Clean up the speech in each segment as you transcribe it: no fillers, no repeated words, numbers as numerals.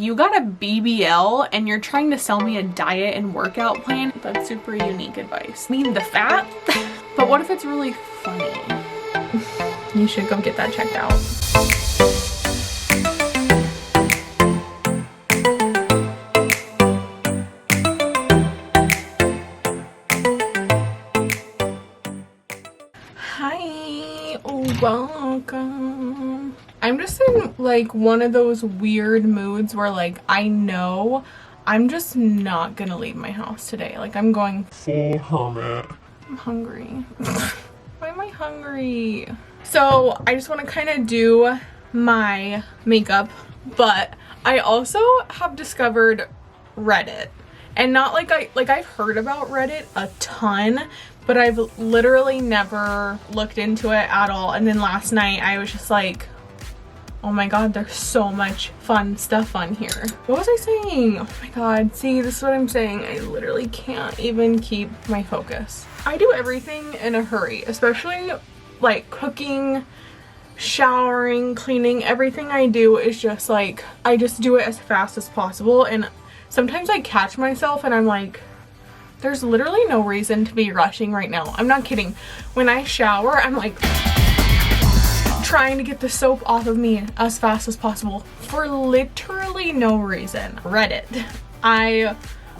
you got a BBL and you're trying to sell me a diet and workout plan, that's super unique advice. I mean, the fat, but what if it's really funny? You should go get that checked out. Hi, welcome. I'm just in like one of those weird moods where like I know I'm just not gonna leave my house today. Like I'm going full hermit. I'm hungry. Why am I hungry? So I just want to kind of do my makeup, but I also have discovered Reddit. And not like I've heard about Reddit a ton, but I've literally never looked into it at all. And then last night I was just like, oh my god, there's so much fun stuff on here. What was I saying? Oh my god, see, this is what I'm saying. I literally can't even keep my focus. I do everything in a hurry, especially like cooking, showering, cleaning. Everything I do is just like, I just do it as fast as possible. And sometimes I catch myself and I'm like, there's literally no reason to be rushing right now. I'm not kidding. When I shower, I'm like trying to get the soap off of me as fast as possible for literally no reason. Reddit. I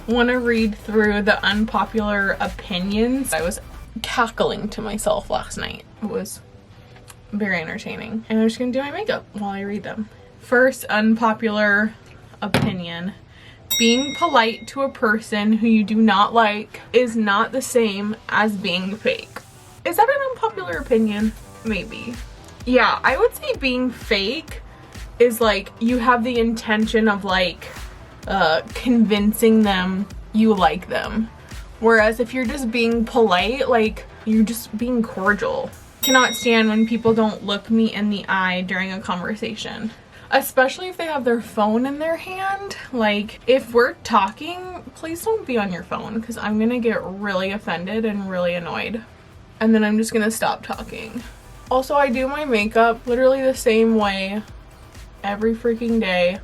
want to read through the unpopular opinions. I was cackling to myself last night. It was very entertaining. And I'm just gonna do my makeup while I read them. First unpopular opinion. Being polite to a person who you do not like is not the same as being fake. Is that an unpopular opinion? Maybe. Yeah, I would say being fake is like you have the intention of like convincing them you like them. Whereas if you're just being polite, like you're just being cordial. Cannot stand when people don't look me in the eye during a conversation. Especially if they have their phone in their hand. Like, if we're talking, please don't be on your phone because I'm gonna get really offended and really annoyed. And then I'm just gonna stop talking. Also, I do my makeup literally the same way every freaking day.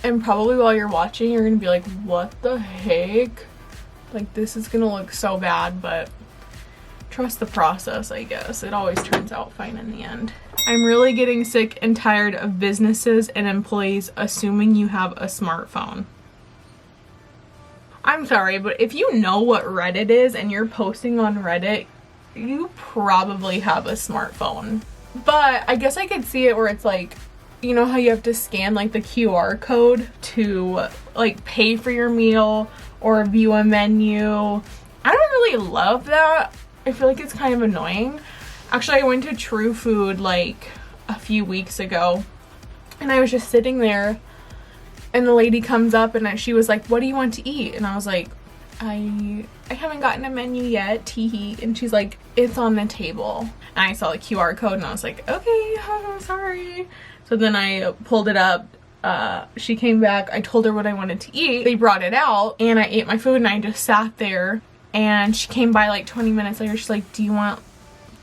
And probably while you're watching, you're gonna be like, what the heck? Like, this is gonna look so bad, but trust the process, I guess. It always turns out fine in the end. I'm really getting sick and tired of businesses and employees assuming you have a smartphone. I'm sorry, but if you know what Reddit is and you're posting on Reddit, you probably have a smartphone. But I guess I could see it where it's like, you know how you have to scan like the QR code to like pay for your meal or view a menu. I don't really love that. I feel like it's kind of annoying. Actually, I went to True Food like a few weeks ago and I was just sitting there and the lady comes up and she was like, what do you want to eat? And I was like, I haven't gotten a menu yet, teehee. And she's like, it's on the table. And I saw the QR code and I was like, okay, oh, sorry. So then I pulled it up. She came back. I told her what I wanted to eat. They brought it out and I ate my food and I just sat there. And she came by like 20 minutes later. She's like, do you want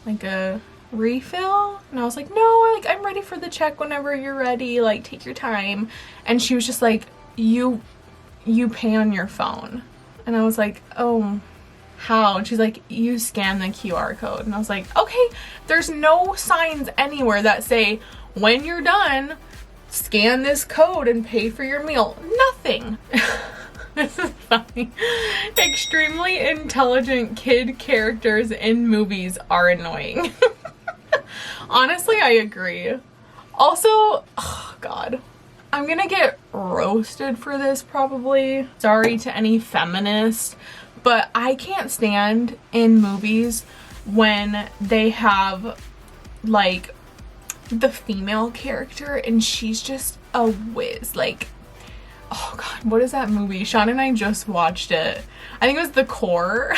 like a refill? And I was like, no, like I'm ready for the check whenever you're ready. Like, take your time. And she was just like, you pay on your phone. And I was like, oh, how? And she's like, you scan the QR code. And I was like, okay, there's no signs anywhere that say, when you're done, scan this code and pay for your meal. Nothing. This is funny. Extremely intelligent kid characters in movies are annoying. Honestly, I agree. Also, oh god. I'm gonna get roasted for this probably. Sorry to any feminists, but I can't stand in movies when they have like the female character and she's just a whiz. Like, oh god, what is that movie? Sean and I just watched it. I think it was The Core,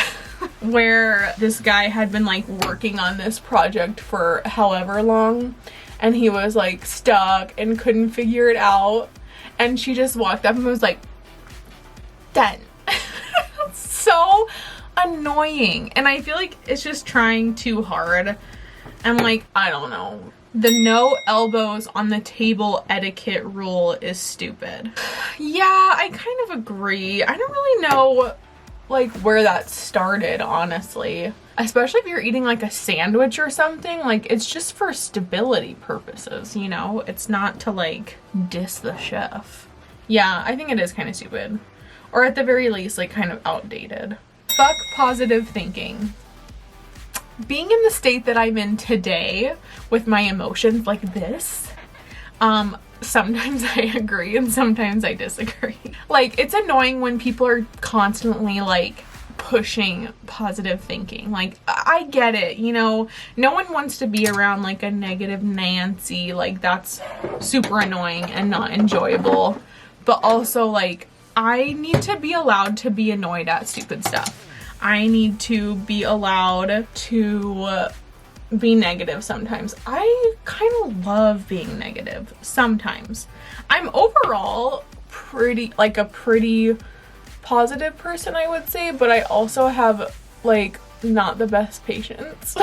where this guy had been like working on this project for however long and he was like stuck and couldn't figure it out, and she just walked up and was like, done. So annoying. And I feel like it's just trying too hard. And like, I don't know, The no elbows on the table etiquette rule is stupid. Yeah, I kind of agree. I don't really know like where that started, honestly. Especially if you're eating like a sandwich or something, like it's just for stability purposes, you know? It's not to like diss the chef. Yeah, I think it is kind of stupid. Or at the very least, like kind of outdated. Fuck positive thinking. Being in the state that I'm in today with my emotions like this, sometimes I agree and sometimes I disagree. Like, it's annoying when people are constantly like pushing positive thinking. Like, I get it, you know, no one wants to be around like a negative Nancy. Like, that's super annoying and not enjoyable. But also, like, I need to be allowed to be annoyed at stupid stuff. I need to be allowed to be negative sometimes. I kind of love being negative sometimes. I'm overall pretty positive person, I would say, but I also have like not the best patience,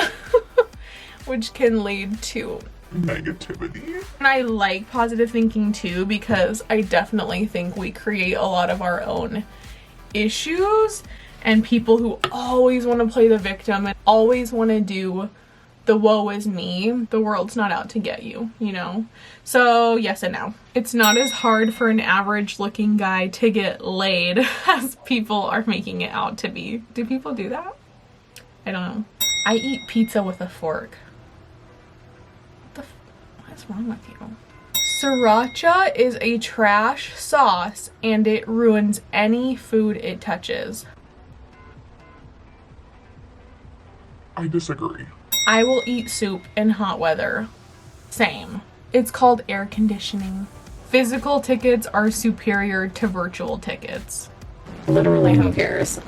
which can lead to negativity. And I like positive thinking too, because I definitely think we create a lot of our own issues. And people who always want to play the victim and always want to do the woe is me, the world's not out to get you, you know? So yes and no. It's not as hard for an average looking guy to get laid as people are making it out to be. Do people do that? I don't know. I eat pizza with a fork. What is wrong with you? Sriracha is a trash sauce and it ruins any food it touches. I disagree. I will eat soup in hot weather. Same. It's called air conditioning. Physical tickets are superior to virtual tickets. Literally, who cares?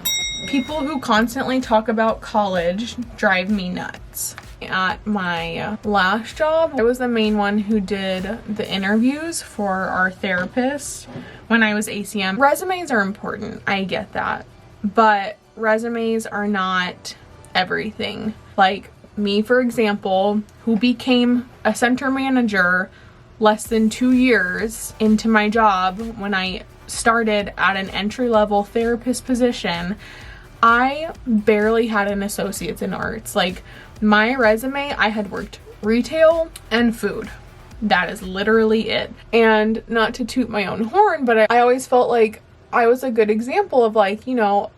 People who constantly talk about college drive me nuts. At my last job, I was the main one who did the interviews for our therapist when I was ACM. Resumes are important, I get that, but resumes are not everything. Like me, for example, who became a center manager less than 2 years into my job when I started at an entry-level therapist position, I barely had an associate's in arts. Like, my resume, I had worked retail and food. That is literally it. And not to toot my own horn, but I always felt like I was a good example of, like, you know,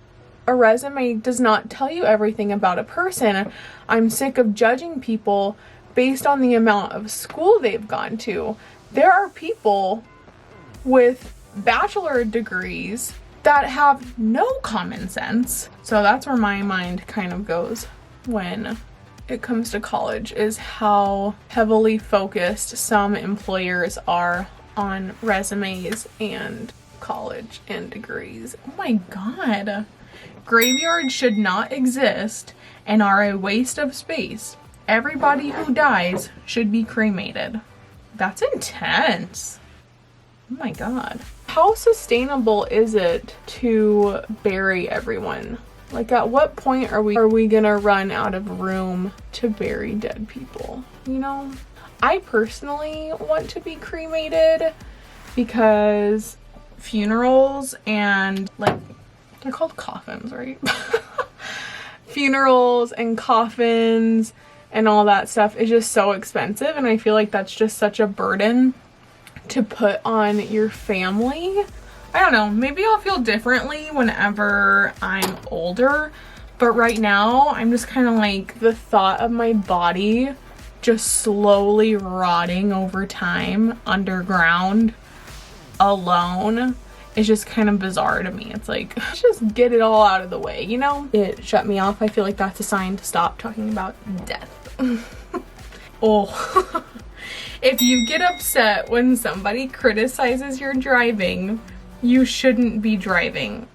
a resume does not tell you everything about a person. I'm sick of judging people based on the amount of school they've gone to. There are people with bachelor degrees that have no common sense. So that's where my mind kind of goes when it comes to college, is how heavily focused some employers are on resumes and college and degrees. Oh my God. Graveyards should not exist and are a waste of space. Everybody who dies should be cremated. That's intense. Oh my God. How sustainable is it to bury everyone? Like, at what point are we gonna run out of room to bury dead people? You know? I personally want to be cremated because funerals and, like, they're called coffins, right? Funerals and coffins and all that stuff is just so expensive, and I feel like that's just such a burden to put on your family. I don't know, maybe I'll feel differently whenever I'm older, but right now I'm just kind of like, the thought of my body just slowly rotting over time underground alone is just kind of bizarre to me. It's like, let's just get it all out of the way, you know? It shut me off. I feel like that's a sign to stop talking about death. Oh. If you get upset when somebody criticizes your driving, you shouldn't be driving.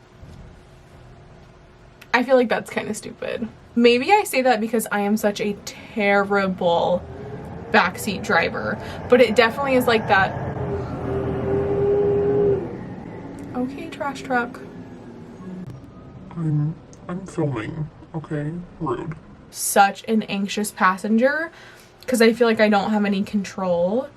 I feel like that's kind of stupid. Maybe I say that because I am such a terrible backseat driver, but it definitely is like that. Okay, trash truck. I'm filming, okay? Rude. Such an anxious passenger because I feel like I don't have any control.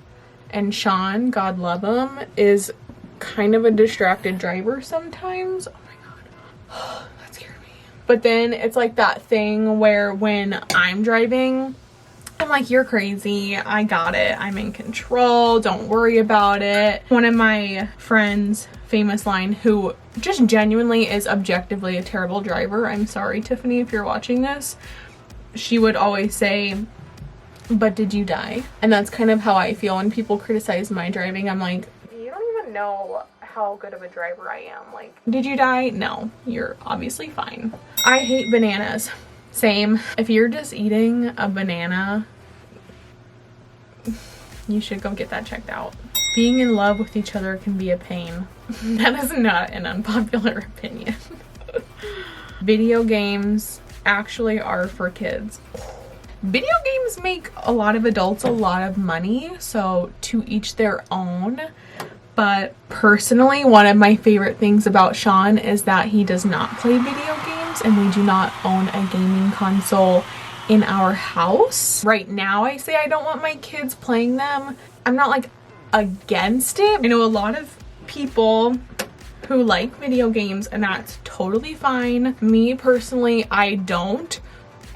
And Sean, God love him, is kind of a distracted driver sometimes. Oh my god. That scared me. But then it's like that thing where when I'm driving, I'm like, you're crazy. I got it. I'm in control. Don't worry about it. One of my friends' famous line, who just genuinely is objectively a terrible driver. I'm sorry, Tiffany, if you're watching this. She would always say, but did you die? And that's kind of how I feel when people criticize my driving. I'm like, you don't even know how good of a driver I am. Like, did you die? No, you're obviously fine. I hate bananas. Same. If you're just eating a banana, you should go get that checked out. Being in love with each other can be a pain. That is not an unpopular opinion. Video games actually are for kids. Video games make a lot of adults a lot of money, so to each their own. But personally, one of my favorite things about Sean is that he does not play video games, and we do not own a gaming console in our house. Right now, I say I don't want my kids playing them. I'm not like against it. I know a lot of people who like video games, and that's totally fine. Me personally, I don't,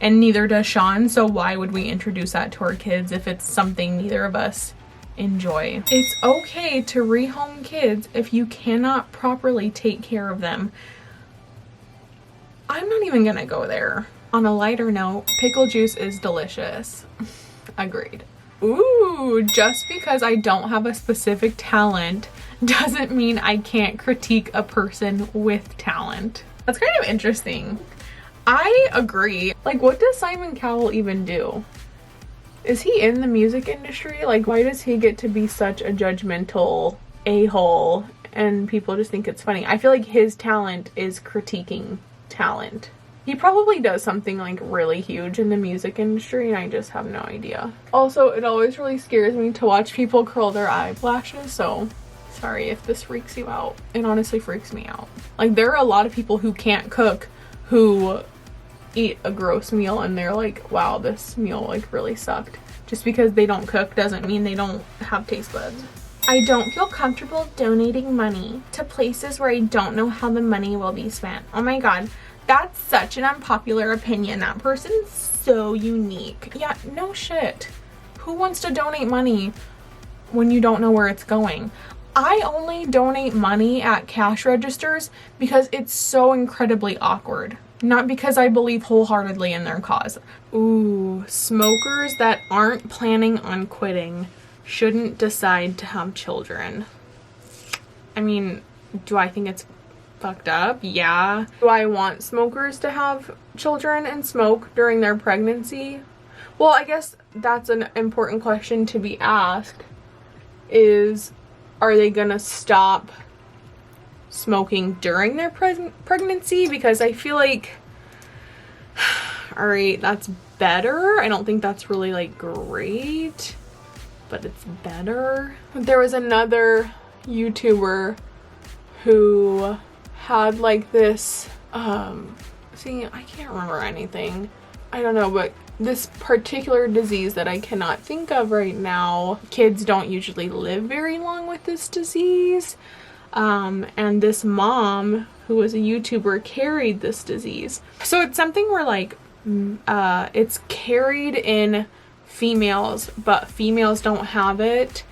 and neither does Sean, so why would we introduce that to our kids if it's something neither of us enjoy? It's okay to rehome kids if you cannot properly take care of them. I'm not even gonna go there. On a lighter note, pickle juice is delicious. Agreed. Ooh, just because I don't have a specific talent doesn't mean I can't critique a person with talent. That's kind of interesting. I agree. Like, what does Simon Cowell even do? Is he in the music industry? Like, why does he get to be such a judgmental a-hole and people just think it's funny? I feel like his talent is critiquing talent. He probably does something like really huge in the music industry and I just have no idea. Also, it always really scares me to watch people curl their eyelashes, so sorry if this freaks you out. It honestly freaks me out. Like, there are a lot of people who can't cook who eat a gross meal and they're like, wow, this meal like really sucked. Just because they don't cook doesn't mean they don't have taste buds. I don't feel comfortable donating money to places where I don't know how the money will be spent. Oh my god, that's such an unpopular opinion. That person's so unique. Yeah, no shit. Who wants to donate money when you don't know where it's going? I only donate money at cash registers because it's so incredibly awkward. Not because I believe wholeheartedly in their cause. Ooh, smokers that aren't planning on quitting shouldn't decide to have children. I mean, do I think it's fucked up? Yeah. Do I want smokers to have children and smoke during their pregnancy? Well, I guess that's an important question to be asked, is, are they gonna stop smoking during their pregnancy? Because I feel like, all right, that's better. I don't think that's really like great, but it's better. There was another YouTuber who had like this see, I can't remember anything, I don't know, but this particular disease that I cannot think of right now. Kids don't usually live very long with this disease. And this mom, who was a YouTuber, carried this disease. So it's something where like, it's carried in females, but females don't have it,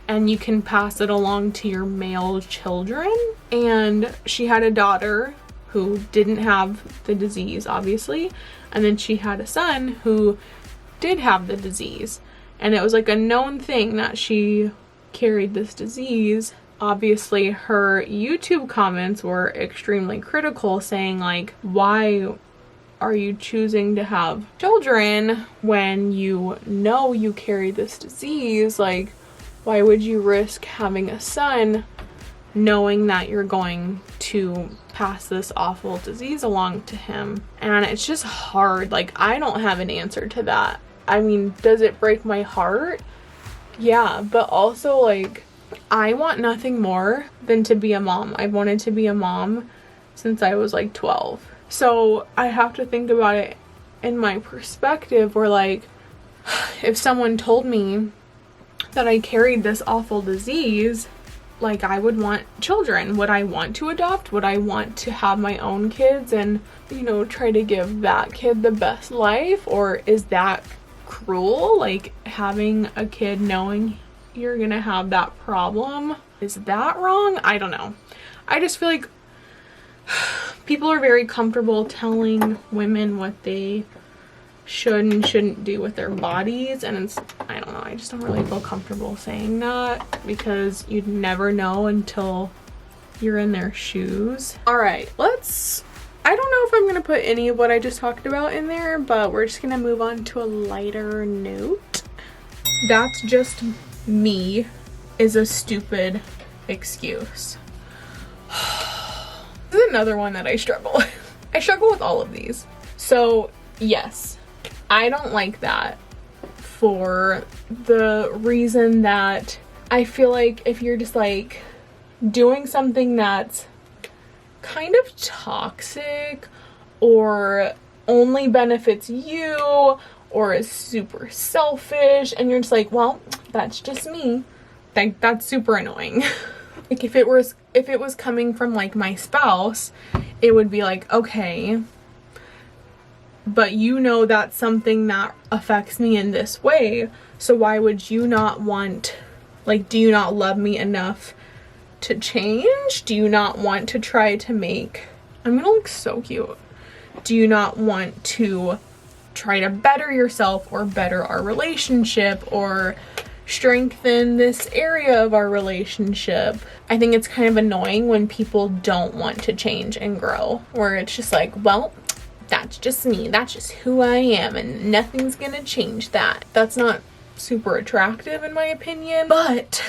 and you can pass it along to your male children. And she had a daughter who didn't have the disease, obviously, and then she had a son who did have the disease, and it was like a known thing that she carried this disease. Obviously, her YouTube comments were extremely critical, saying like, why are you choosing to have children when you know you carry this disease? Like, why would you risk having a son knowing that you're going to pass this awful disease along to him? And it's just hard. Like, I don't have an answer to that. I mean, does it break my heart? Yeah, but also like, I want nothing more than to be a mom. I've wanted to be a mom since I was like 12. So I have to think about it in my perspective where like, if someone told me that I carried this awful disease, like, I would want children. Would I want to adopt? Would I want to have my own kids and, you know, try to give that kid the best life? Or is that cruel? Like, having a kid knowing you're gonna have that problem, is that wrong? I don't know. I just feel like people are very comfortable telling women what they should and shouldn't do with their bodies, and it's, I don't know, I just don't really feel comfortable saying that, because you'd never know until you're in their shoes. All right, I don't know if I'm gonna put any of what I just talked about in there, but we're just gonna move on to a lighter note. That's just me is a stupid excuse. This is another one that I struggle with. I struggle with all of these. So yes, I don't like that, for the reason that I feel like if you're just like doing something that's kind of toxic or only benefits you or is super selfish, and you're just like, well, that's just me, like, that's super annoying. Like, if it was coming from like my spouse, it would be like, okay, but you know that's something that affects me in this way, so why would you not want, like, do you not love me enough to change? Do you not want to try to make, I'm gonna look so cute, do you not want to try to better yourself or better our relationship or strengthen this area of our relationship? I think it's kind of annoying when people don't want to change and grow, where it's just like, well, that's just me, that's just who I am, and nothing's gonna change that. That's not super attractive in my opinion. But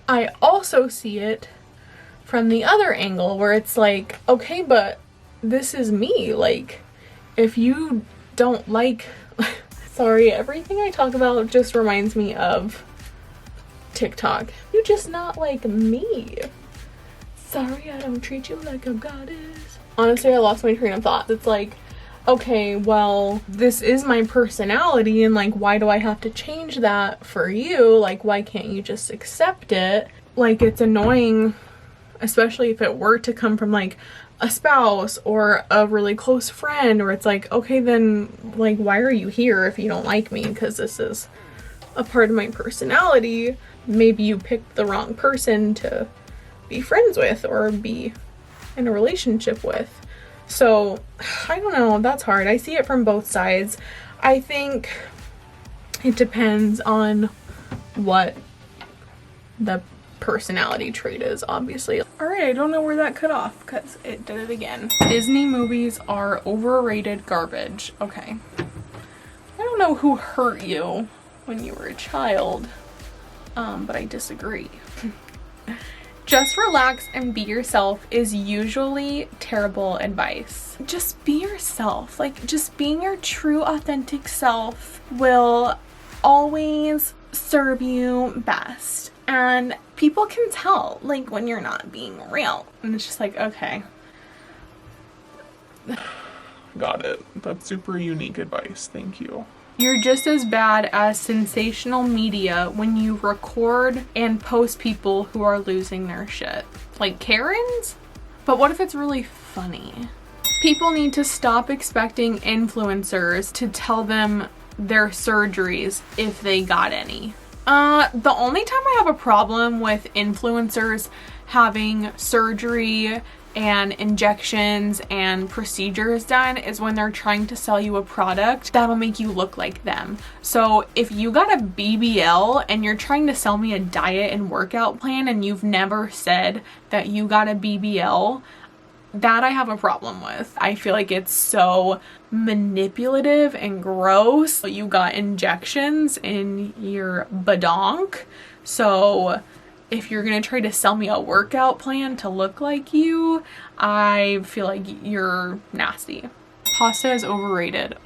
I also see it from the other angle, where it's like, okay, but this is me. Like, if you don't like sorry, everything I talk about just reminds me of TikTok. You're just not like me. Sorry, I don't treat you like a goddess. Honestly, I lost my train of thought. It's like, okay, well, this is my personality, and like, why do I have to change that for you? Like, why can't you just accept it? Like, it's annoying, especially if it were to come from like a spouse or a really close friend, or it's like, okay, then like, why are you here if you don't like me? Because this is a part of my personality. Maybe you picked the wrong person to be friends with or be in a relationship with. So I don't know, that's hard. I see it from both sides. I think it depends on what the personality trait is, obviously. All right, I don't know where that cut off because it did it again. Disney movies are overrated garbage. Okay. I don't know who hurt you when you were a child, but I disagree. Just relax and be yourself is usually terrible advice. Just be yourself. Like, just being your true, authentic self will always serve you best. And people can tell, like, when you're not being real. And it's just like, okay. Got it. That's super unique advice. Thank you. You're just as bad as sensational media when you record and post people who are losing their shit. Like Karens? But what if it's really funny? People need to stop expecting influencers to tell them their surgeries if they got any. The only time I have a problem with influencers having surgery and injections and procedures done is when they're trying to sell you a product that'll make you look like them. So if you got a BBL and you're trying to sell me a diet and workout plan and you've never said that you got a BBL, that I have a problem with. I feel like it's so manipulative and gross. You got injections in your badonk, so if you're gonna try to sell me a workout plan to look like you, I feel like you're nasty. Pasta is overrated.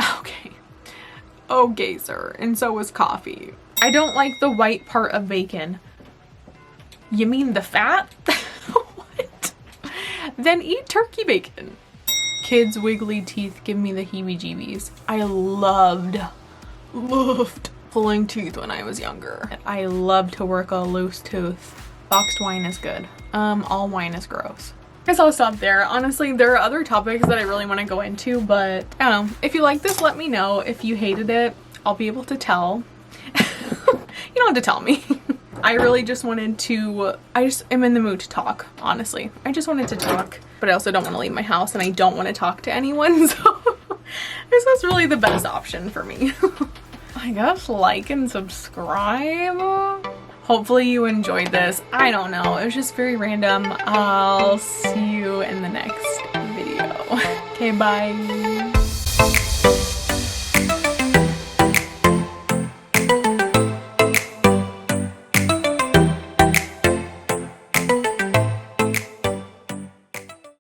Okay, sir. And so is coffee. I don't like the white part of bacon. You mean the fat? What? Then eat turkey bacon. Kids' wiggly teeth give me the heebie-jeebies. I loved loved pulling teeth when I was younger. I love to work a loose tooth. Boxed wine is good. All wine is gross. I guess I'll stop there. Honestly, there are other topics that I really want to go into, but I don't know. If you like this, let me know. If you hated it, I'll be able to tell. You don't have to tell me. I really just wanted to, I just am in the mood to talk, honestly. I just wanted to talk, but I also don't want to leave my house and I don't want to talk to anyone, so this was really the best option for me. I guess like and subscribe. Hopefully you enjoyed this. I don't know. It was just very random. I'll see you in the next video. Okay, bye.